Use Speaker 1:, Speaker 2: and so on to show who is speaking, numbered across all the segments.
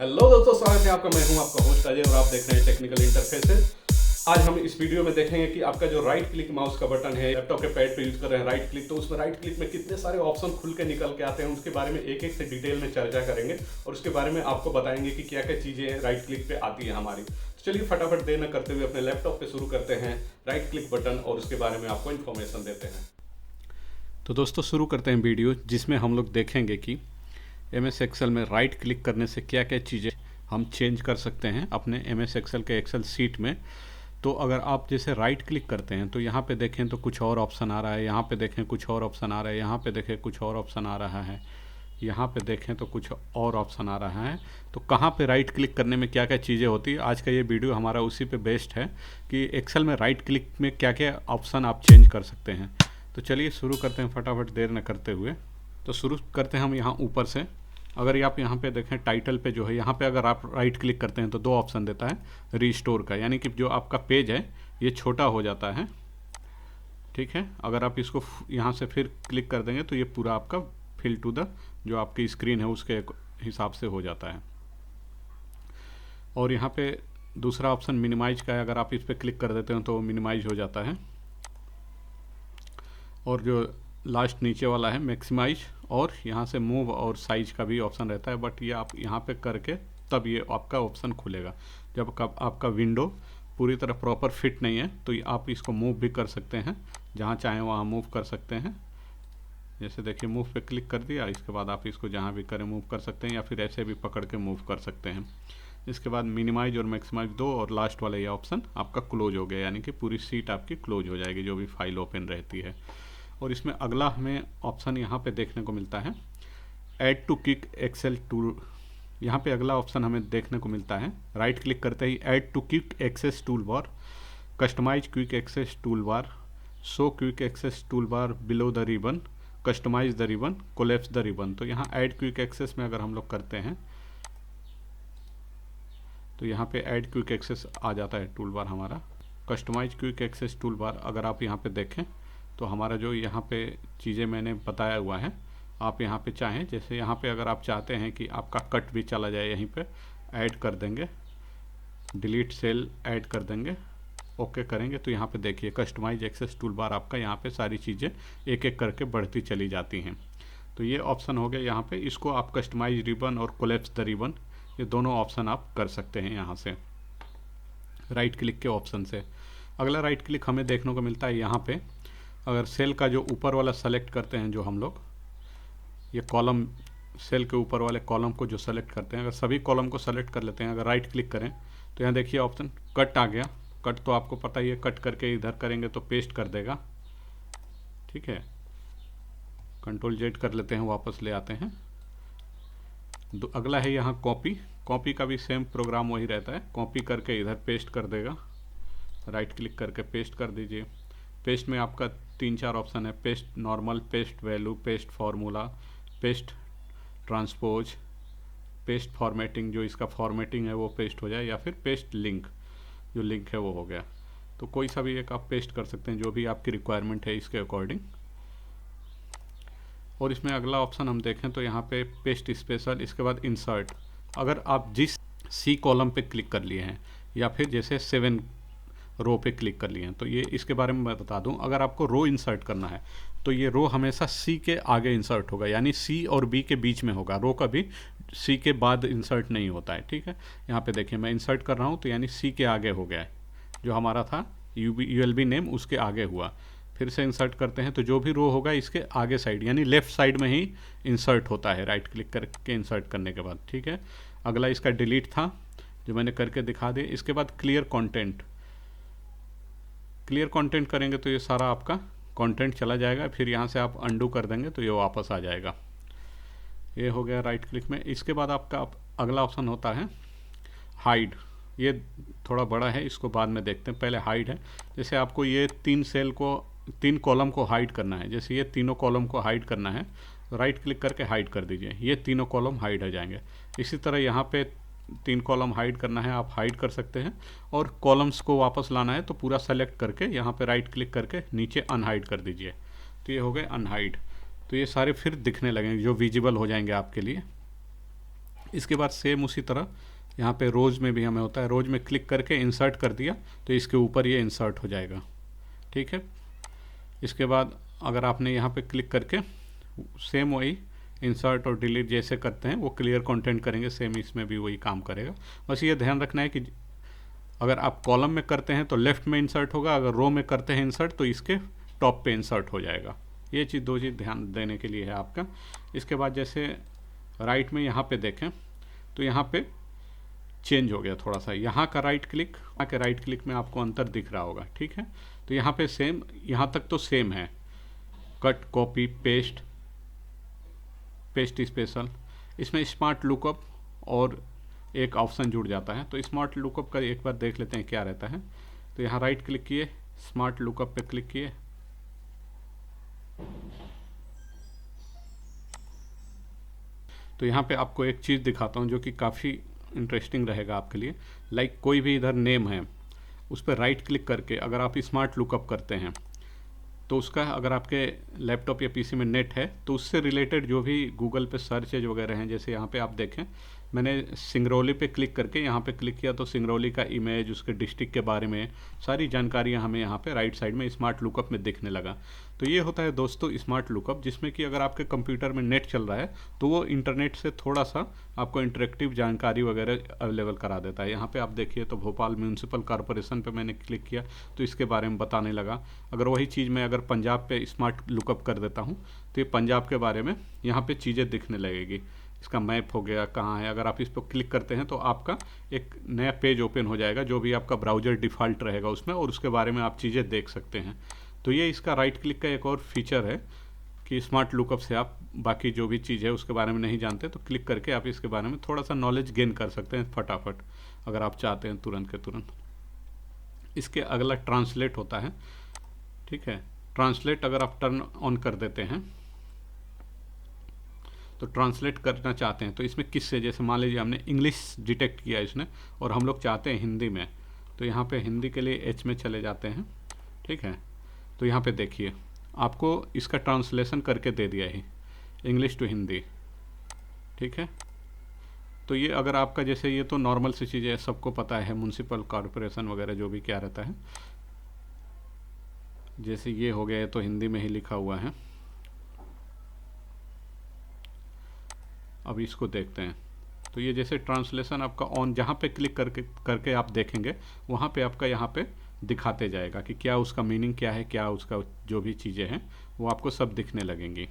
Speaker 1: Hello दोस्तों, स्वागत है आपका। मैं हूं आपका होस्ट अजय और आप देख रहे हैं टेक्निकल इंटरफेसेस। आज हम इस वीडियो में देखेंगे कि आपका जो राइट क्लिक माउस का बटन है, लैपटॉप के पैड पे यूज कर रहे हैं राइट क्लिक, तो उसमें राइट क्लिक में कितने सारे ऑप्शन खुल के निकल के आते हैं, उसके बारे में एक एक से डिटेल में चर्चा करेंगे और उसके बारे में आपको बताएंगे कि क्या क्या चीजें राइट क्लिक पे आती है हमारी। तो चलिए फटाफट देर न करते हुए अपने लैपटॉप पे शुरू करते हैं राइट क्लिक बटन और उसके बारे में आपको इन्फॉर्मेशन देते हैं। तो दोस्तों शुरू करते हैं वीडियो, जिसमें हम लोग देखेंगे कि MS एक्सेल में राइट क्लिक करने से क्या क्या चीज़ें हम चेंज कर सकते हैं अपने MS एक्सेल के एक्सेल सीट में। तो अगर आप जैसे राइट क्लिक करते हैं तो यहाँ पे देखें तो कुछ और ऑप्शन आ रहा है, यहाँ पे देखें कुछ और ऑप्शन आ रहा है, यहाँ पे देखें कुछ और ऑप्शन आ रहा है, यहाँ पे देखें तो कुछ और ऑप्शन आ रहा है। तो कहाँ पे राइट क्लिक करने में क्या क्या चीज़ें होती है, आज का ये वीडियो हमारा उसी पे बेस्ड है कि एक्सेल में राइट क्लिक में क्या क्या ऑप्शन आप चेंज कर सकते हैं। तो चलिए शुरू करते हैं फटाफट देर न करते हुए। तो शुरू करते हैं हम यहाँ ऊपर से। अगर आप यहाँ पे देखें टाइटल पे जो है, यहाँ पे अगर आप राइट क्लिक करते हैं तो दो ऑप्शन देता है रीस्टोर का, यानी कि जो आपका पेज है ये छोटा हो जाता है, ठीक है। अगर आप इसको यहाँ से फिर क्लिक कर देंगे तो ये पूरा आपका फिल टू द जो आपकी स्क्रीन है उसके हिसाब से हो जाता है। और यहाँ पे दूसरा ऑप्शन मिनिमाइज का है, अगर आप इस पर क्लिक कर देते हैं तो मिनिमाइज हो जाता है। और जो लास्ट नीचे वाला है मैक्सिमाइज, और यहाँ से मूव और साइज का भी ऑप्शन रहता है, बट ये आप यहाँ पे करके तब ये आपका ऑप्शन खुलेगा। जब आपका विंडो पूरी तरह प्रॉपर फिट नहीं है तो आप इसको मूव भी कर सकते हैं, जहाँ चाहें वहाँ मूव कर सकते हैं। जैसे देखिए मूव पे क्लिक कर दिया, इसके बाद आप इसको जहाँ भी करें मूव कर सकते हैं, या फिर ऐसे भी पकड़ के मूव कर सकते हैं। इसके बाद मिनिमाइज और मैक्सिमाइज दो, और लास्ट वाला ये ऑप्शन आपका क्लोज हो गया, यानी कि पूरी सीट आपकी क्लोज हो जाएगी जो भी फाइल ओपन रहती है। और इसमें अगला हमें ऑप्शन यहाँ पे देखने को मिलता है add to quick access tool. यहाँ पे अगला ऑप्शन हमें देखने को मिलता है, राइट क्लिक करते ही add to quick access tool bar, customise quick access tool bar, show quick access tool bar below the ribbon, customise the ribbon, collapse the ribbon. तो यहाँ ऐड क्विक एक्सेस में अगर हम लोग करते हैं तो यहाँ पे ऐड क्विक एक्सेस आ जाता है टूल बार हमारा। Customize quick access tool bar अगर आप यहाँ पे देखें तो हमारा जो यहाँ पे चीज़ें मैंने बताया हुआ है, आप यहाँ पे चाहें, जैसे यहाँ पे अगर आप चाहते हैं कि आपका कट भी चला जाए, यहीं पे ऐड कर देंगे, डिलीट सेल ऐड कर देंगे, ओके करेंगे तो यहाँ पे देखिए कस्टमाइज एक्सेस टूल बार आपका यहाँ पे सारी चीज़ें एक एक करके बढ़ती चली जाती हैं। तो ये ऑप्शन हो गया यहाँ पे, इसको आप कस्टमाइज रिबन और कोलैप्स द रिबन, ये दोनों ऑप्शन आप कर सकते हैं यहाँ से राइट क्लिक के ऑप्शन से। अगला राइट क्लिक हमें देखने को मिलता है यहाँ पे, अगर सेल का जो ऊपर वाला सेलेक्ट करते हैं, जो हम लोग ये कॉलम, सेल के ऊपर वाले कॉलम को जो सेलेक्ट करते हैं, अगर सभी कॉलम को सेलेक्ट कर लेते हैं, अगर राइट क्लिक करें तो यहाँ देखिए ऑप्शन कट आ गया। कट तो आपको पता ही है, कट करके इधर करेंगे तो पेस्ट कर देगा, ठीक है। कंट्रोल जेड कर लेते हैं, वापस ले आते हैं। अगला है यहाँ कॉपी। कॉपी का भी सेम प्रोग्राम वही रहता है, कॉपी करके इधर पेस्ट कर देगा, राइट क्लिक करके पेस्ट कर दीजिए। पेस्ट में आपका 3-4 ऑप्शन है, paste normal, paste value, paste formula, paste transpose, paste formatting, जो इसका फॉर्मेटिंग है वो पेस्ट हो जाए, या फिर पेस्ट लिंक, जो लिंक है वो हो गया। तो कोई सा भी एक आप पेस्ट कर सकते हैं जो भी आपकी रिक्वायरमेंट है इसके अकॉर्डिंग। और इसमें अगला ऑप्शन हम देखें तो यहाँ पे पेस्ट स्पेशल, इसके बाद इंसर्ट। अगर आप जिस सी कॉलम पे क्लिक कर लिए हैं, या फिर जैसे 7 रो पे क्लिक कर लिए हैं, तो ये इसके बारे में मैं बता दूं, अगर आपको रो इंसर्ट करना है तो ये रो हमेशा सी के आगे इंसर्ट होगा, यानी सी और बी के बीच में होगा, रो कभी सी के बाद इंसर्ट नहीं होता है, ठीक है। यहाँ पे देखिए मैं इंसर्ट कर रहा हूँ तो यानी सी के आगे हो गया है, जो हमारा था ULB नेम उसके आगे हुआ। फिर से इंसर्ट करते हैं तो जो भी रो होगा इसके आगे साइड, यानी लेफ्ट साइड में ही इंसर्ट होता है राइट क्लिक करके इंसर्ट करने के बाद, ठीक है। अगला इसका डिलीट था जो मैंने करके दिखा दिया। इसके बाद क्लियर कॉन्टेंट, क्लियर कंटेंट करेंगे तो ये सारा आपका कंटेंट चला जाएगा, फिर यहाँ से आप अंडू कर देंगे तो ये वापस आ जाएगा। ये हो गया राइट क्लिक में। इसके बाद आपका अगला ऑप्शन होता है हाइड। ये थोड़ा बड़ा है, इसको बाद में देखते हैं, पहले हाइड है। जैसे आपको ये 3 कॉलम को हाइड करना है, जैसे ये तीनों कॉलम को हाइड करना है, राइट क्लिक करके हाइड कर दीजिए, ये तीनों कॉलम हाइड हो जाएंगे। इसी तरह यहाँ पे 3 कॉलम हाइड करना है, आप हाइड कर सकते हैं। और कॉलम्स को वापस लाना है तो पूरा सेलेक्ट करके यहाँ पे राइट क्लिक करके नीचे अनहाइड कर दीजिए, तो ये हो गए अनहाइड। तो ये सारे फिर दिखने लगेंगे, जो विजिबल हो जाएंगे आपके लिए। इसके बाद सेम उसी तरह यहाँ पे रोज़ में भी हमें होता है, रोज़ में क्लिक करके इंसर्ट कर दिया तो इसके ऊपर ये इंसर्ट हो जाएगा। ठीक है, इसके बाद अगर आपने यहाँ पे क्लिक करके सेम वही इंसर्ट और डिलीट जैसे करते हैं वो क्लियर कंटेंट करेंगे, सेम इसमें भी वही काम करेगा। बस ये ध्यान रखना है कि अगर आप कॉलम में करते हैं तो लेफ्ट में इंसर्ट होगा, अगर रो में करते हैं इंसर्ट तो इसके टॉप पे इंसर्ट हो जाएगा। ये चीज़, दो चीज़ ध्यान देने के लिए है आपका। इसके बाद जैसे राइट में यहाँ पे देखें तो यहाँ पे चेंज हो गया थोड़ा सा, यहाँ का राइट क्लिक, यहाँ के राइट क्लिक में आपको अंतर दिख रहा होगा। ठीक है, तो यहाँ पे सेम, यहाँ तक तो सेम है, cut, copy, paste, paste special. इसमें स्मार्ट लुकअप और एक ऑप्शन जुड़ जाता है, तो स्मार्ट लुकअप का एक बार देख लेते हैं क्या रहता है। तो यहाँ राइट क्लिक किए, स्मार्ट लुकअप पे क्लिक किए, तो यहाँ पे आपको एक चीज़ दिखाता हूँ जो कि काफ़ी इंटरेस्टिंग रहेगा आपके लिए। लाइक कोई भी इधर नेम है, उस पर राइट क्लिक करके अगर आप स्मार्ट लुकअप करते हैं तो उसका, अगर आपके लैपटॉप या पीसी में नेट है तो उससे रिलेटेड जो भी गूगल पे सर्चेज वगैरह हैं, जैसे यहाँ पे आप देखें मैंने सिंगरौली पे क्लिक करके यहाँ पे क्लिक किया तो सिंगरौली का इमेज, उसके डिस्ट्रिक्ट के बारे में सारी जानकारियाँ हमें यहाँ पे राइट साइड में स्मार्ट लुकअप में दिखने लगा। तो ये होता है दोस्तों स्मार्ट लुकअप, जिसमें कि अगर आपके कंप्यूटर में नेट चल रहा है तो वो इंटरनेट से थोड़ा सा आपको इंटरेक्टिव जानकारी वगैरह अवेलेबल करा देता है। यहाँ पे आप देखिए तो भोपाल म्यूनसिपल कॉरपोरेशन पे मैंने क्लिक किया तो इसके बारे में बताने लगा। अगर वही चीज़ मैं अगर पंजाब पे स्मार्ट लुकअप कर देता हूँ तो ये पंजाब के बारे में यहाँ पे चीज़ें दिखने लगेगी। इसका मैप हो गया कहाँ है, अगर आप इस पर क्लिक करते हैं तो आपका एक नया पेज ओपन हो जाएगा जो भी आपका ब्राउज़र डिफ़ॉल्ट रहेगा उसमें, और उसके बारे में आप चीज़ें देख सकते हैं। तो ये इसका राइट क्लिक का एक और फीचर है कि स्मार्ट लुकअप से आप बाकी जो भी चीज़ है उसके बारे में नहीं जानते तो क्लिक करके आप इसके बारे में थोड़ा सा नॉलेज गेन कर सकते हैं फटाफट, अगर आप चाहते हैं तुरंत के तुरंत। इसके अगला ट्रांसलेट होता है। ठीक है, ट्रांसलेट अगर आप टर्न ऑन कर देते हैं तो ट्रांसलेट करना चाहते हैं तो इसमें किससे, जैसे मान लीजिए हमने इंग्लिश डिटेक्ट किया इसने और हम लोग चाहते हैं हिंदी में, तो यहाँ पे हिंदी के लिए एच में चले जाते हैं। ठीक है, तो यहाँ पे देखिए आपको इसका ट्रांसलेशन करके दे दिया है इंग्लिश टू हिंदी। ठीक है, तो ये अगर आपका, जैसे ये तो नॉर्मल सी चीज़ें सबको पता है, म्यूनसिपल कॉरपोरेशन वगैरह जो भी क्या रहता है, जैसे ये हो गया, ये तो हिंदी में ही लिखा हुआ है। अब इसको देखते हैं तो ये जैसे ट्रांसलेशन आपका ऑन, जहाँ पे क्लिक करके आप देखेंगे वहाँ पे आपका यहाँ पे दिखाते जाएगा कि क्या उसका मीनिंग क्या है, क्या उसका जो भी चीज़ें हैं वो आपको सब दिखने लगेंगी।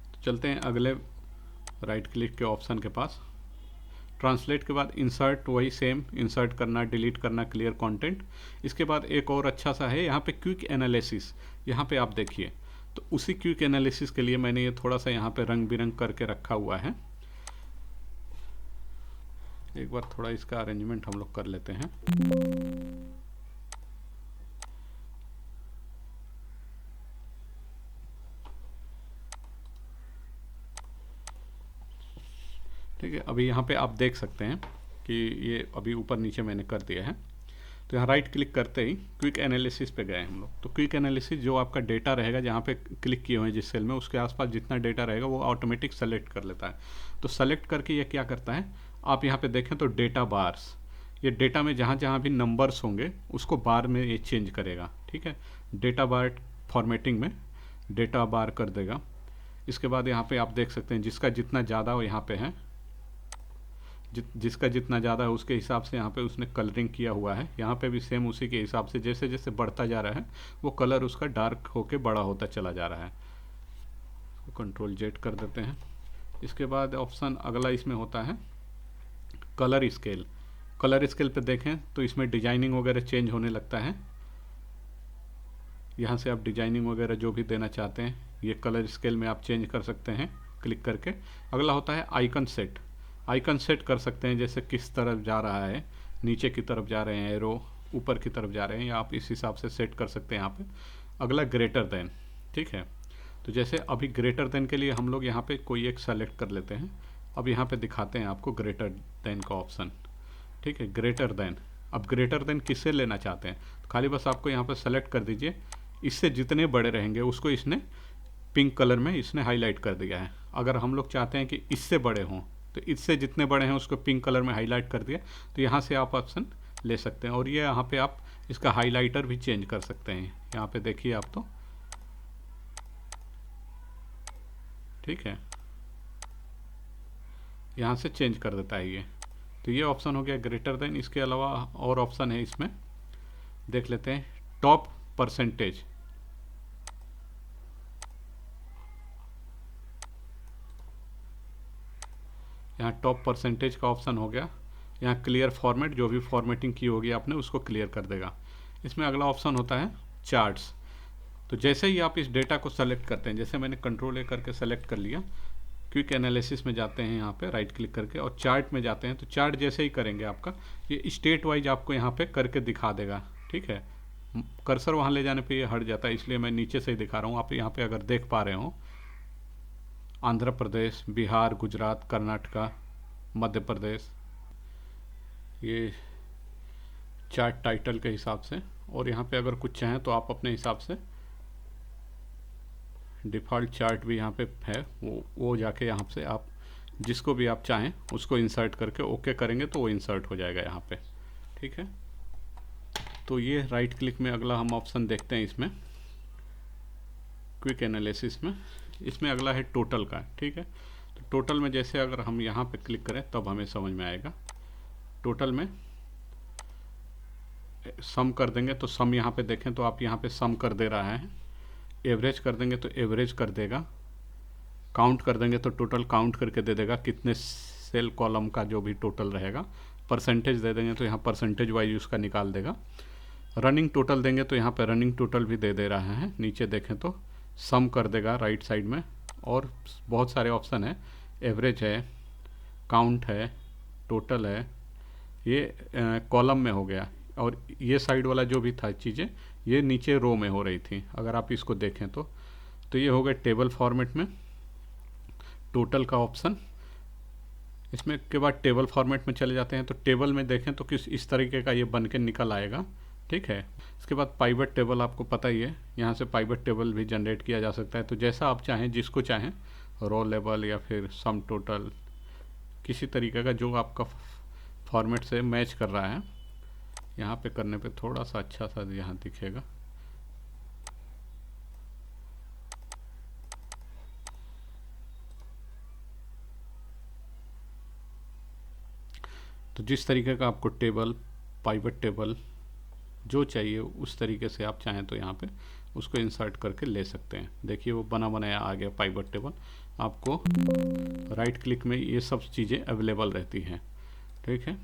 Speaker 1: तो चलते हैं अगले राइट क्लिक के ऑप्शन के पास। ट्रांसलेट के बाद इंसर्ट, वही सेम इंसर्ट करना, डिलीट करना, क्लियर कंटेंट। इसके बाद एक और अच्छा सा है यहाँ पे क्विक एनालिसिस। यहाँ पे आप देखिए तो उसी क्विक एनालिसिस के लिए मैंने ये थोड़ा सा यहाँ पे रंग बिरंग करके रखा हुआ है। एक बार थोड़ा इसका अरेंजमेंट हम लोग कर लेते हैं। ठीक है, अभी यहाँ पे आप देख सकते हैं कि ये अभी ऊपर नीचे मैंने कर दिया है। तो यहाँ राइट क्लिक करते ही क्विक एनालिसिस पे गए हम लोग। तो क्विक एनालिसिस जो आपका डेटा रहेगा जहाँ पे क्लिक किए हुए हैं जिस सेल में, उसके आसपास जितना डेटा रहेगा वो ऑटोमेटिक सेलेक्ट कर लेता है। तो सेलेक्ट करके ये क्या करता है, आप यहाँ पे देखें तो डेटा बार्स, ये डेटा में जहाँ जहाँ भी नंबर्स होंगे उसको बार में ये चेंज करेगा। ठीक है, डेटा बार फॉर्मेटिंग में डेटा बार कर देगा। इसके बाद यहाँ पे आप देख सकते हैं जिसका जितना ज़्यादा यहाँ पे है, जिसका जितना ज़्यादा है उसके हिसाब से यहाँ पे उसने कलरिंग किया हुआ है। यहाँ पे भी सेम उसी के हिसाब से जैसे जैसे बढ़ता जा रहा है वो कलर उसका डार्क होके बड़ा होता चला जा रहा है। कंट्रोल जेड कर देते हैं। इसके बाद ऑप्शन अगला इसमें होता है कलर स्केल। कलर स्केल पे देखें तो इसमें डिजाइनिंग वगैरह चेंज होने लगता है। यहाँ से आप डिजाइनिंग वगैरह जो भी देना चाहते हैं ये कलर स्केल में आप चेंज कर सकते हैं क्लिक करके। अगला होता है आइकन सेट। आइकन सेट कर सकते हैं जैसे किस तरफ जा रहा है, नीचे की तरफ जा रहे हैं एरो, ऊपर की तरफ जा रहे हैं, या आप इस हिसाब से सेट कर सकते हैं यहाँ पे। अगला ग्रेटर देन। ठीक है, तो जैसे अभी ग्रेटर देन के लिए हम लोग यहाँ पे कोई एक सेलेक्ट कर लेते हैं। अब यहाँ पे दिखाते हैं आपको ग्रेटर देन का ऑप्शन। ठीक है, ग्रेटर देन। अब ग्रेटर देन किससे लेना चाहते हैं तो खाली बस आपको यहाँ पर सेलेक्ट कर दीजिए। इससे जितने बड़े रहेंगे उसको इसने पिंक कलर में इसने हाईलाइट कर दिया है। अगर हम लोग चाहते हैं कि इससे बड़े हों तो इससे जितने बड़े हैं उसको पिंक कलर में हाईलाइट कर दिया, तो यहाँ से आप ऑप्शन ले सकते हैं। और ये यहाँ पे आप इसका हाईलाइटर भी चेंज कर सकते हैं। यहाँ पे देखिए आप, तो ठीक है, यहाँ से चेंज कर देता है ये। तो ये ऑप्शन हो गया ग्रेटर देन। इसके अलावा और ऑप्शन है इसमें, देख लेते हैं। टॉप परसेंटेज, यहाँ टॉप परसेंटेज का ऑप्शन हो गया। यहाँ क्लियर फॉर्मेट, जो भी फॉर्मेटिंग की होगी आपने उसको क्लियर कर देगा। इसमें अगला ऑप्शन होता है चार्ट्स। तो जैसे ही आप इस डेटा को सेलेक्ट करते हैं, जैसे मैंने कंट्रोल ए करके सेलेक्ट कर लिया, क्विक एनालिसिस में जाते हैं, यहाँ पे राइट क्लिक करके और चार्ट में जाते हैं। तो चार्ट जैसे ही करेंगे आपका ये स्टेट वाइज आपको यहाँ पे करके दिखा देगा, ठीक है। कर्सर वहाँ ले जाने पे ये हट जाता है, इसलिए मैं नीचे से ही दिखा रहा हूँ। आप यहाँ पे अगर देख पा रहे हो, आंध्र प्रदेश, बिहार, गुजरात, कर्नाटका, मध्य प्रदेश, ये चार्ट टाइटल के हिसाब से। और यहाँ पे अगर कुछ चाहें तो आप अपने हिसाब से डिफ़ॉल्ट चार्ट भी यहाँ पे है, वो जाके यहाँ से आप जिसको भी आप चाहें उसको इंसर्ट करके ओके करेंगे तो वो इंसर्ट हो जाएगा यहाँ पे, ठीक है। तो ये राइट क्लिक में अगला हम ऑप्शन देखते हैं इसमें, क्विक एनालिसिस में। इसमें अगला है टोटल का, ठीक है। तो टोटल में जैसे अगर हम यहाँ पे क्लिक करें तब हमें समझ में आएगा। टोटल में सम कर देंगे तो सम यहाँ पे देखें तो आप यहाँ पे सम कर दे रहा है। एवरेज कर देंगे तो एवरेज कर देगा। काउंट कर देंगे तो टोटल काउंट करके दे देगा कितने सेल कॉलम का जो भी टोटल रहेगा। परसेंटेज दे देंगे तो यहाँ परसेंटेज वाइज उसका निकाल देगा। रनिंग टोटल देंगे तो यहाँ पे रनिंग टोटल भी दे रहा है। नीचे देखें तो सम कर देगा राइट साइड में। और बहुत सारे ऑप्शन है, एवरेज है, काउंट है, टोटल है, ये कॉलम में हो गया। और ये साइड वाला जो भी था चीज़ें ये नीचे रो में हो रही थी। अगर आप इसको देखें तो ये हो गया टेबल फॉर्मेट में टोटल का ऑप्शन। इसमें के बाद टेबल फॉर्मेट में चले जाते हैं तो टेबल में देखें तो किस इस तरीके का ये बन के निकल आएगा, ठीक है। इसके बाद पाइवट टेबल, आपको पता ही है, यहाँ से पाइवट टेबल भी जनरेट किया जा सकता है। तो जैसा आप चाहें, जिसको चाहें, रो लेवल या फिर सम टोटल, किसी तरीके का जो आपका फॉर्मेट से मैच कर रहा है। यहाँ पे करने पे थोड़ा सा अच्छा सा यहाँ दिखेगा। तो जिस तरीके का आपको टेबल, पाइवट टेबल जो चाहिए उस तरीके से आप चाहें तो यहाँ पे उसको इंसर्ट करके ले सकते हैं। देखिए वो बना बनाया आ गया पाइवट टेबल। आपको राइट क्लिक में ये सब चीज़ें अवेलेबल रहती हैं, ठीक है।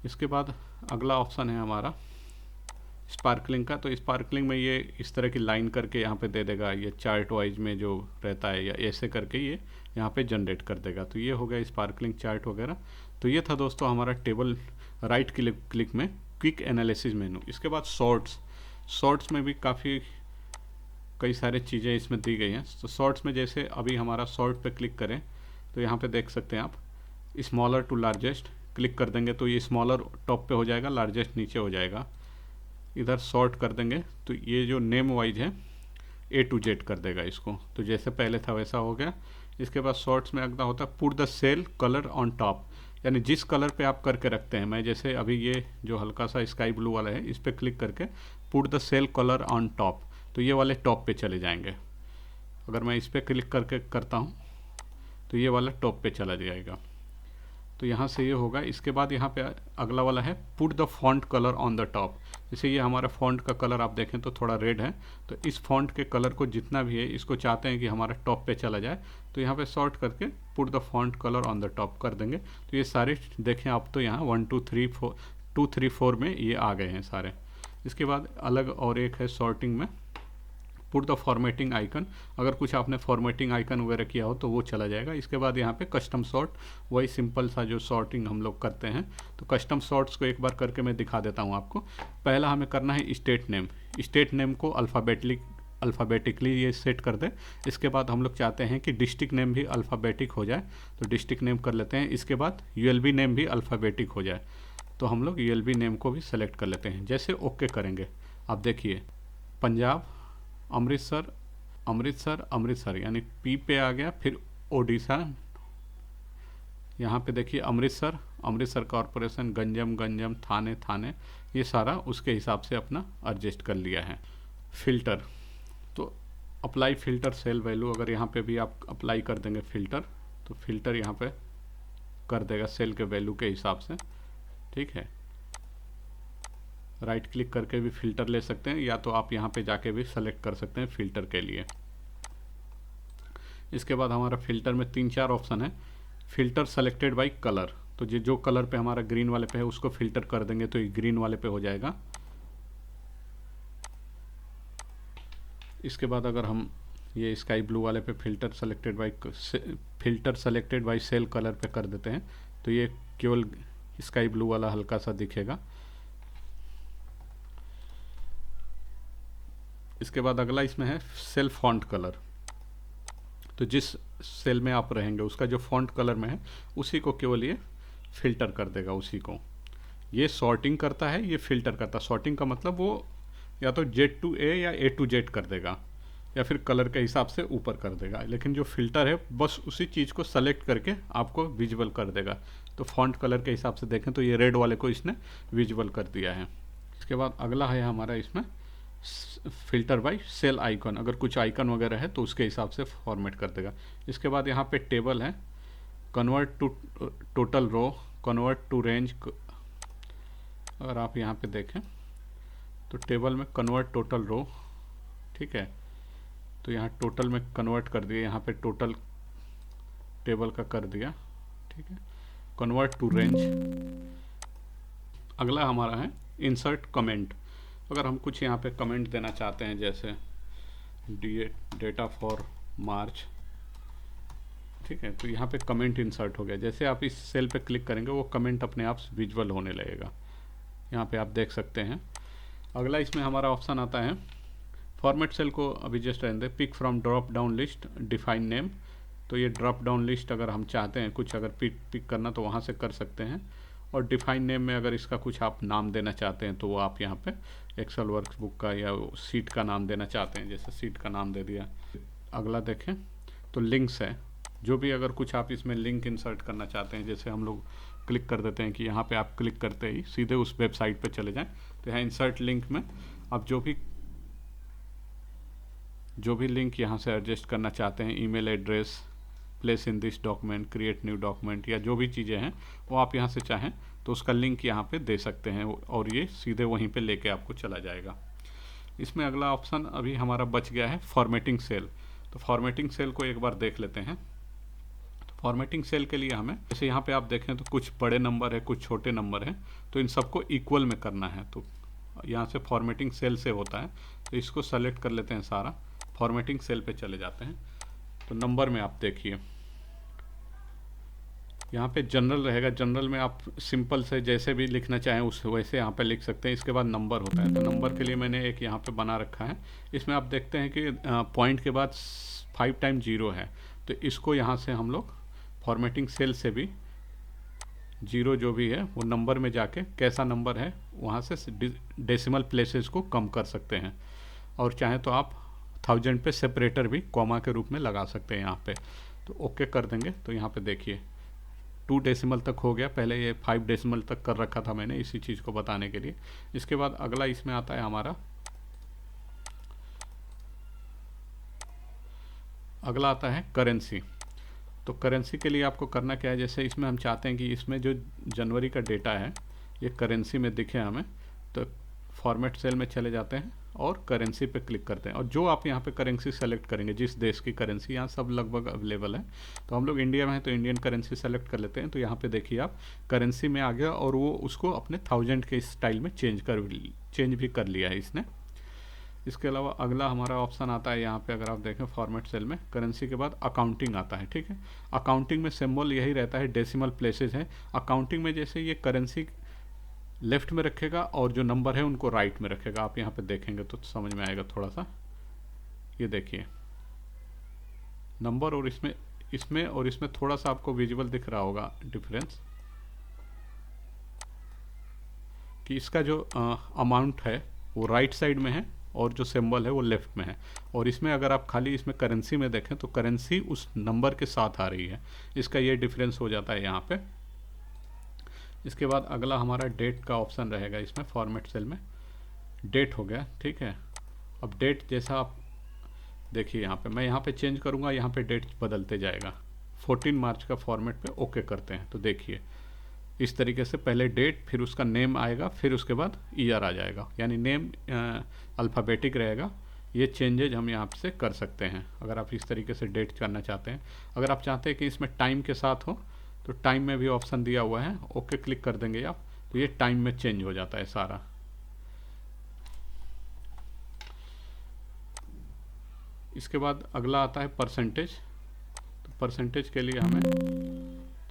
Speaker 1: इसके बाद अगला ऑप्शन है हमारा स्पार्कलिंग का। तो स्पार्कलिंग में ये इस तरह की लाइन करके यहाँ पे दे देगा, ये चार्ट वाइज में जो रहता है या ऐसे करके ये यहाँ पे जनरेट कर देगा। तो ये हो गया स्पार्कलिंग चार्ट वगैरह। तो ये था दोस्तों हमारा टेबल राइट क्लिक में क्विक एनालिसिस मेनू। इसके बाद शॉर्ट्स में भी काफ़ी कई सारी चीज़ें इसमें दी गई हैं। तो शॉर्ट्स में जैसे अभी हमारा शॉर्ट पे क्लिक करें तो यहाँ पे देख सकते हैं आप, स्मॉलर टू लार्जेस्ट क्लिक कर देंगे तो ये स्मॉलर टॉप पे हो जाएगा, लार्जेस्ट नीचे हो जाएगा। इधर शॉर्ट कर देंगे तो ये जो नेम वाइज है A to Z कर देगा इसको। तो जैसे पहले था वैसा हो गया। इसके बाद शॉर्ट्स में अगला होता है put the cell colour on top, यानी जिस कलर पे आप करके रखते हैं। मैं जैसे अभी ये जो हल्का सा स्काई ब्लू वाला है इस पर क्लिक करके put the cell colour on top, तो ये वाले टॉप पे चले जाएंगे। अगर मैं इस पर क्लिक करके करता हूँ तो ये वाला टॉप पे चला जाएगा। तो यहाँ से ये होगा। इसके बाद यहाँ पे अगला वाला है put the font colour on the top. जैसे ये हमारा फॉन्ट का कलर आप देखें तो थोड़ा रेड है, तो इस फॉन्ट के कलर को जितना भी है इसको चाहते हैं कि हमारा टॉप पे चला जाए, तो यहाँ पे शॉर्ट करके put the font colour on the top कर देंगे। तो ये सारे देखें आप, तो यहाँ 1 2 3 4 में ये आ गए हैं सारे। इसके बाद अलग और एक है सॉर्टिंग में पुट द फॉर्मेटिंग आइकन। अगर कुछ आपने फॉर्मेटिंग आइकन वगैरह किया हो तो वो चला जाएगा। इसके बाद यहाँ पे कस्टम सॉर्ट, वही सिंपल सा जो सॉर्टिंग हम लोग करते हैं। तो कस्टम सॉर्ट्स को एक बार करके मैं दिखा देता हूँ आपको। पहला हमें करना है स्टेट नेम। स्टेट नेम को अल्फ़ाबेटिकली ये सेट कर दे। इसके बाद हम लोग चाहते हैं कि डिस्ट्रिक्ट नेम भी अल्फ़ाबेटिक हो जाए, तो डिस्ट्रिक्ट नेम कर लेते हैं। इसके बाद ULB नेम भी अल्फ़ाबेटिक हो जाए, तो हम लोग ULB नेम को भी सेलेक्ट कर लेते हैं। जैसे ओके करेंगे आप देखिए पंजाब, अमृतसर, अमृतसर, अमृतसर यानी पी पे आ गया, फिर ओडिशा, यहाँ पे देखिए अमृतसर, अमृतसर कॉरपोरेशन, गंजम, गंजम, थाने, थाने, ये सारा उसके हिसाब से अपना एडजस्ट कर लिया है। फिल्टर, तो अप्लाई फिल्टर सेल वैल्यू, अगर यहाँ पे भी आप अप्लाई कर देंगे फिल्टर, तो फिल्टर यहाँ पे कर देगा सेल के वैल्यू के हिसाब से, ठीक है। राइट क्लिक करके भी फिल्टर ले सकते हैं, या तो आप यहाँ पे जाके भी सेलेक्ट कर सकते हैं फिल्टर के लिए। इसके बाद हमारा फिल्टर में 3-4 ऑप्शन है। फिल्टर सेलेक्टेड बाय कलर, तो जो कलर पे हमारा ग्रीन वाले पे है उसको फिल्टर कर देंगे तो ये ग्रीन वाले पे हो जाएगा। इसके बाद अगर हम ये स्काई ब्लू वाले पे filter selected by cell colour पे कर देते हैं तो ये केवल स्काई ब्लू वाला हल्का सा दिखेगा। इसके बाद अगला इसमें है सेल फॉन्ट कलर, तो जिस सेल में आप रहेंगे उसका जो फॉन्ट कलर में है उसी को केवल ये फिल्टर कर देगा, उसी को। ये सॉर्टिंग करता है, ये फिल्टर करता है। सॉर्टिंग का मतलब वो या तो Z to A या A to Z कर देगा, या फिर कलर के हिसाब से ऊपर कर देगा, लेकिन जो फिल्टर है बस उसी चीज़ को सेलेक्ट करके आपको विजुअल कर देगा। तो फॉन्ट कलर के हिसाब से देखें तो ये रेड वाले को इसने विजुअल कर दिया है। इसके बाद अगला है हमारा इसमें फिल्टर बाय सेल आइकन, अगर कुछ आइकन वगैरह है तो उसके हिसाब से फॉर्मेट कर देगा। इसके बाद यहाँ पे टेबल है, convert to total row, convert to range. अगर आप यहाँ पे देखें तो टेबल में कन्वर्ट टोटल रो, ठीक है, तो यहाँ टोटल में कन्वर्ट कर दिया, यहाँ पे टोटल टेबल का कर दिया, ठीक है। Convert to range. अगला हमारा है इंसर्ट कमेंट। अगर हम कुछ यहाँ पे कमेंट देना चाहते हैं, जैसे डेटा फॉर मार्च, ठीक है, तो यहाँ पे कमेंट इंसर्ट हो गया। जैसे आप इस सेल पे क्लिक करेंगे वो कमेंट अपने आप विजुअल होने लगेगा, यहाँ पे आप देख सकते हैं। अगला इसमें हमारा ऑप्शन आता है फॉर्मेट सेल को अभी जस्ट रहने दें, pick from drop down list, define name. तो ये ड्रॉप डाउन लिस्ट अगर हम चाहते हैं कुछ अगर पिक करना तो वहाँ से कर सकते हैं। और डिफाइन नेम में अगर इसका कुछ आप नाम देना चाहते हैं तो वो आप यहाँ पे एक्सेल वर्कबुक का या सीट का नाम देना चाहते हैं, जैसे सीट का नाम दे दिया। अगला देखें तो लिंक्स है, जो भी अगर कुछ आप इसमें लिंक इंसर्ट करना चाहते हैं, जैसे हम लोग क्लिक कर देते हैं कि यहाँ पे आप क्लिक करते ही सीधे उस वेबसाइट पे चले जाएं, तो यहाँ इंसर्ट लिंक में आप जो भी लिंक यहाँ से एडजस्ट करना चाहते हैं, email address, place in this document, create new document, या जो भी चीज़ें हैं वो आप यहाँ से चाहें तो उसका लिंक यहाँ पे दे सकते हैं और ये सीधे वहीं पे लेके आपको चला जाएगा। इसमें अगला ऑप्शन अभी हमारा बच गया है फॉर्मेटिंग सेल। तो फॉर्मेटिंग सेल को एक बार देख लेते हैं। तो फॉर्मेटिंग सेल के लिए हमें, जैसे यहाँ पे आप देखें तो कुछ बड़े नंबर है, कुछ छोटे नंबर हैं, तो इन सबको इक्वल में करना है। तो यहाँ से फॉर्मेटिंग सेल से होता है, तो इसको सेलेक्ट कर लेते हैं सारा, फॉर्मेटिंग सेल पे चले जाते हैं। तो नंबर में आप देखिए यहाँ पे जनरल रहेगा, जनरल में आप सिंपल से जैसे भी लिखना चाहें उस वैसे यहाँ पे लिख सकते हैं। इसके बाद नंबर होता है, तो नंबर के लिए मैंने एक यहाँ पे बना रखा है। इसमें आप देखते हैं कि पॉइंट के बाद 5 टाइम 0 है, तो इसको यहाँ से हम लोग फॉर्मेटिंग सेल से भी 0 जो भी है वो नंबर में जाके कैसा नंबर है वहाँ से डेसिमल प्लेसेस को कम कर सकते हैं, और चाहें तो आप 1000 पे सेपरेटर भी कॉमा के रूप में लगा सकते हैं यहाँ पे। तो ओके कर देंगे तो यहाँ पे देखिए 2 डेसिमल तक हो गया, पहले ये 5 डेसिमल तक कर रखा था मैंने इसी चीज़ को बताने के लिए। इसके बाद अगला इसमें आता है हमारा, अगला आता है करेंसी। तो करेंसी के लिए आपको करना क्या है, जैसे इसमें हम चाहते हैं कि इसमें जो जनवरी का डेटा है ये करेंसी में दिखे हमें, तो फॉर्मेट सेल में चले जाते हैं और करेंसी पे क्लिक करते हैं, और जो आप यहाँ पे करेंसी सेलेक्ट करेंगे, जिस देश की करेंसी, यहाँ सब लगभग अवेलेबल है। तो हम लोग इंडिया में हैं तो इंडियन करेंसी सेलेक्ट कर लेते हैं। तो यहाँ पे देखिए आप करेंसी में आ गया और वो उसको अपने 1000 के स्टाइल में चेंज भी कर लिया है इसने। इसके अलावा अगला हमारा ऑप्शन आता है यहाँ पे, अगर आप देखें फॉर्मेट सेल में करेंसी के बाद अकाउंटिंग आता है, ठीक है। अकाउंटिंग में सिंबल यही रहता है, डेसिमल प्लेसेस है। अकाउंटिंग में जैसे ये करेंसी लेफ्ट में रखेगा और जो नंबर है उनको राइट में रखेगा। आप यहाँ पे देखेंगे तो समझ में आएगा थोड़ा सा, ये देखिए नंबर, और इसमें और इसमें थोड़ा सा आपको विजुअल दिख रहा होगा डिफरेंस, कि इसका जो अमाउंट है वो राइट साइड में है और जो सिंबल है वो लेफ्ट में है। और इसमें अगर आप खाली इसमें करेंसी में देखें तो करेंसी उस नंबर के साथ आ रही है, इसका ये डिफरेंस हो जाता है यहाँ पे। इसके बाद अगला हमारा डेट का ऑप्शन रहेगा इसमें, फॉर्मेट सेल में डेट हो गया, ठीक है। अब डेट जैसा आप देखिए यहाँ पे मैं यहाँ पे चेंज करूँगा, यहाँ पे डेट बदलते जाएगा। 14 मार्च का फॉर्मेट पे ओके करते हैं तो देखिए इस तरीके से पहले डेट, फिर उसका नेम आएगा, फिर उसके बाद ईयर आ जाएगा, यानी नेम अल्फ़ाबेटिक रहेगा। ये चेंजेज हम यहाँ से कर सकते हैं अगर आप इस तरीके से डेट करना चाहते हैं। अगर आप चाहते हैं कि इसमें टाइम के साथ हो तो टाइम में भी ऑप्शन दिया हुआ है, ओके क्लिक कर देंगे आप तो ये टाइम में चेंज हो जाता है सारा। इसके बाद अगला आता है परसेंटेज। तो परसेंटेज के लिए हमें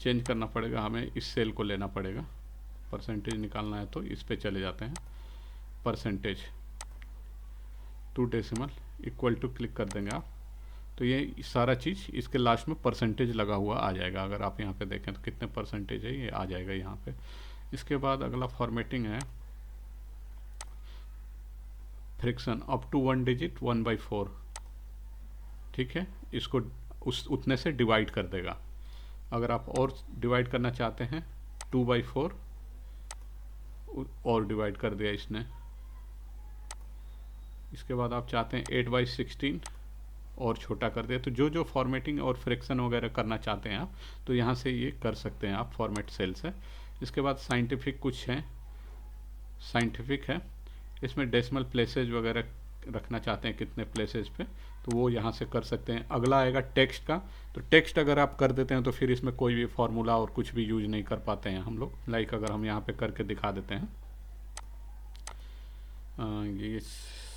Speaker 1: चेंज करना पड़ेगा, हमें इस सेल को लेना पड़ेगा। परसेंटेज निकालना है तो इस पे चले जाते हैं, percentage 2 decimal equal to click कर देंगे आप तो ये सारा चीज़ इसके लास्ट में परसेंटेज लगा हुआ आ जाएगा। अगर आप यहाँ पे देखें तो कितने परसेंटेज है ये आ जाएगा यहाँ पे। इसके बाद अगला फॉर्मेटिंग है फ्रैक्शन अप टू 1 डिजिट 1/4, ठीक है। इसको उस उतने से डिवाइड कर देगा। अगर आप और डिवाइड करना चाहते हैं 2/4 और डिवाइड कर दिया इसने। इसके बाद आप चाहते हैं 8/16 और छोटा कर दिया। तो जो जो फॉर्मेटिंग और फ्रैक्शन वगैरह करना चाहते हैं आप तो यहाँ से ये कर सकते हैं आप फॉर्मेट सेल से। इसके बाद साइंटिफिक कुछ है, साइंटिफिक है, इसमें डेसिमल प्लेसेज वगैरह रखना चाहते हैं कितने प्लेसेज पे तो वो यहाँ से कर सकते हैं। अगला आएगा टेक्स्ट का। तो टेक्स्ट अगर आप कर देते हैं तो फिर इसमें कोई भी फार्मूला और कुछ भी यूज नहीं कर पाते हैं हम लोग। लाइक अगर हम यहाँ पे करके दिखा देते हैं, ये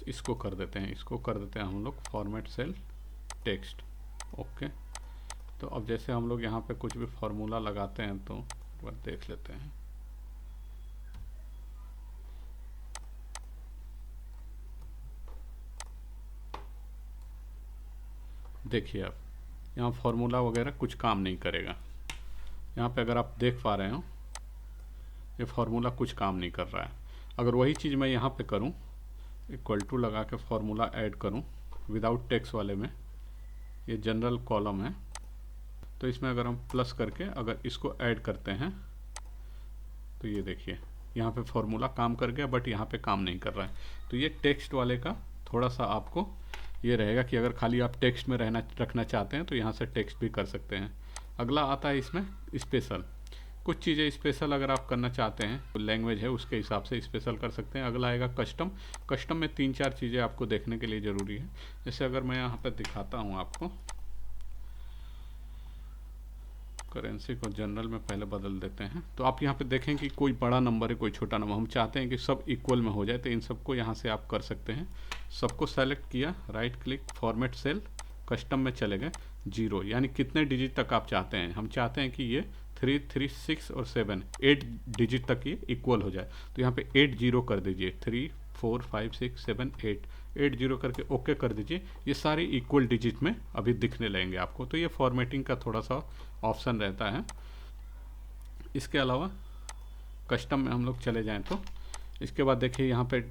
Speaker 1: इसको कर देते हैं, इसको कर देते हैं हम लोग फॉर्मेट सेल टेक्स्ट, ओके। तो अब जैसे हम लोग यहाँ पे कुछ भी फार्मूला लगाते हैं तो एक बार देख लेते हैं। देखिए आप यहाँ फार्मूला वगैरह कुछ काम नहीं करेगा। यहाँ पे अगर आप देख पा रहे हो ये फार्मूला कुछ काम नहीं कर रहा है। अगर वही चीज़ मैं यहाँ पे करूँ, इक्वल टू लगा के फार्मूला ऐड करूँ विदाउट टेक्स्ट वाले में, ये जनरल कॉलम है तो इसमें अगर हम प्लस करके अगर इसको ऐड करते हैं तो ये देखिए यहाँ पे फार्मूला काम कर गया बट यहाँ पे काम नहीं कर रहा है। तो ये टेक्स्ट वाले का थोड़ा सा आपको ये रहेगा कि अगर खाली आप टेक्स्ट में रखना चाहते हैं तो यहाँ से टेक्स्ट भी कर सकते हैं। अगला आता है इसमें स्पेशल। कुछ चीज़ें स्पेशल अगर आप करना चाहते हैं तो लैंग्वेज है उसके हिसाब से स्पेशल कर सकते हैं। अगला आएगा कस्टम। कस्टम में 3-4 चीज़ें आपको देखने के लिए ज़रूरी है। जैसे अगर मैं यहाँ पर दिखाता हूँ आपको, करेंसी को जनरल में पहले बदल देते हैं तो आप यहाँ पे देखें कि कोई बड़ा नंबर है कोई छोटा नंबर, हम चाहते हैं कि सब इक्वल में हो जाए तो इन सबको यहाँ से आप कर सकते हैं। सबको सेलेक्ट किया, right click, format cell, custom में चले गए, 0 यानी कितने डिजिट तक आप चाहते हैं। हम चाहते हैं कि ये 3, 3, 6 और 7 8 डिजिट तक ये इक्वल हो जाए तो यहाँ पे 8 0 कर दीजिए, 3, 4, 5, 6, 7, 8 0 करके ओके कर दीजिए। ये सारे इक्वल डिजिट में अभी दिखने लगेंगे आपको। तो ये फॉर्मेटिंग का थोड़ा सा ऑप्शन रहता है। इसके अलावा कस्टम में हम लोग चले जाएं तो इसके बाद देखिए यहाँ पे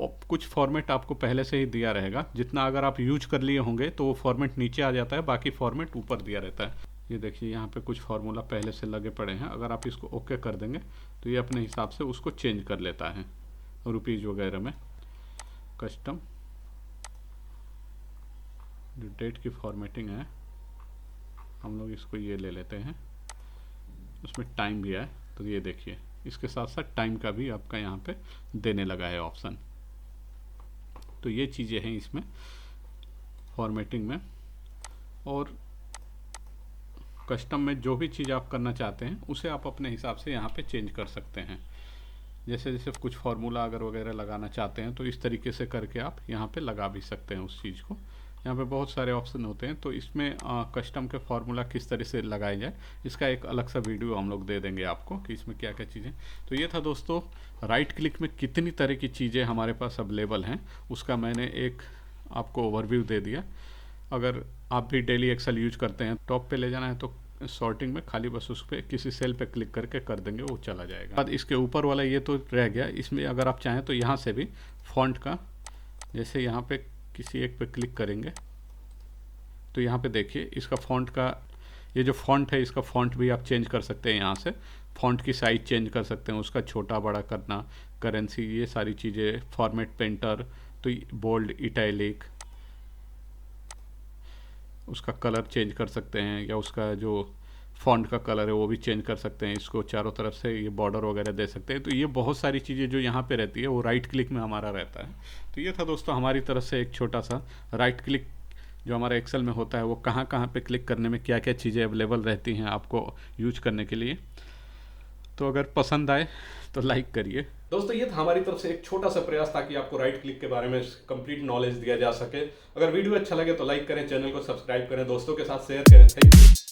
Speaker 1: कुछ फॉर्मेट आपको पहले से ही दिया रहेगा। जितना अगर आप यूज कर लिए होंगे तो वो फॉर्मेट नीचे आ जाता है, बाकी फॉर्मेट ऊपर दिया रहता है। ये देखिए यहाँ पे कुछ फार्मूला पहले से लगे पड़े हैं। अगर आप इसको ओके कर देंगे तो ये अपने हिसाब से उसको चेंज कर लेता है रुपीज़ वगैरह में। कस्टम जो डेट की फॉर्मेटिंग है हम लोग इसको ये ले लेते हैं, उसमें टाइम भी है तो ये देखिए इसके साथ साथ टाइम का भी आपका यहाँ पे देने लगा है ऑप्शन। तो ये चीज़ें हैं इसमें फॉर्मेटिंग में। और कस्टम में जो भी चीज़ आप करना चाहते हैं उसे आप अपने हिसाब से यहाँ पे चेंज कर सकते हैं। जैसे जैसे कुछ फार्मूला अगर वगैरह लगाना चाहते हैं तो इस तरीके से करके आप यहाँ पे लगा भी सकते हैं उस चीज़ को। यहाँ पे बहुत सारे ऑप्शन होते हैं तो इसमें कस्टम के फार्मूला किस तरह से लगाए जाए इसका एक अलग सा वीडियो हम लोग दे देंगे आपको कि इसमें क्या क्या चीज़ें। तो ये था दोस्तों राइट क्लिक में कितनी तरह की चीज़ें हमारे पास अवेलेबल हैं उसका मैंने एक आपको ओवरव्यू दे दिया। अगर आप भी डेली एक्सेल यूज करते हैं, टॉप पे ले जाना है तो सॉर्टिंग में खाली बस उस पर किसी सेल पे क्लिक करके कर देंगे वो चला जाएगा। बाद इसके ऊपर वाला ये तो रह गया, इसमें अगर आप चाहें तो यहाँ से भी फॉन्ट का जैसे यहाँ पे किसी एक पे क्लिक करेंगे तो यहाँ पे देखिए इसका फ़ॉन्ट का, ये जो फ़ॉन्ट है इसका फ़ॉन्ट भी आप चेंज कर सकते हैं। यहाँ से फ़ॉन्ट की साइज़ चेंज कर सकते हैं, उसका छोटा बड़ा करना, करेंसी, ये सारी चीज़ें, फॉर्मेट पेंटर, तो बोल्ड, इटैलिक, उसका कलर चेंज कर सकते हैं, या उसका जो फ़ॉन्ट का कलर है वो भी चेंज कर सकते हैं। इसको चारों तरफ से ये बॉर्डर वगैरह दे सकते हैं। तो ये बहुत सारी चीज़ें जो यहाँ पे रहती है वो राइट क्लिक में हमारा रहता है। तो ये था दोस्तों हमारी तरफ से एक छोटा सा राइट क्लिक जो हमारा एक्सेल में होता है, वो कहाँ कहाँ पे क्लिक करने में क्या क्या चीज़ें अवेलेबल रहती हैं आपको यूज करने के लिए। तो अगर पसंद आए तो लाइक करिए। दोस्तों ये था हमारी तरफ से एक छोटा सा प्रयास ताकि आपको राइट क्लिक के बारे में कंप्लीट नॉलेज दिया जा सके। अगर वीडियो अच्छा लगे तो लाइक करें, चैनल को सब्सक्राइब करें, दोस्तों के साथ शेयर करें। Thank you.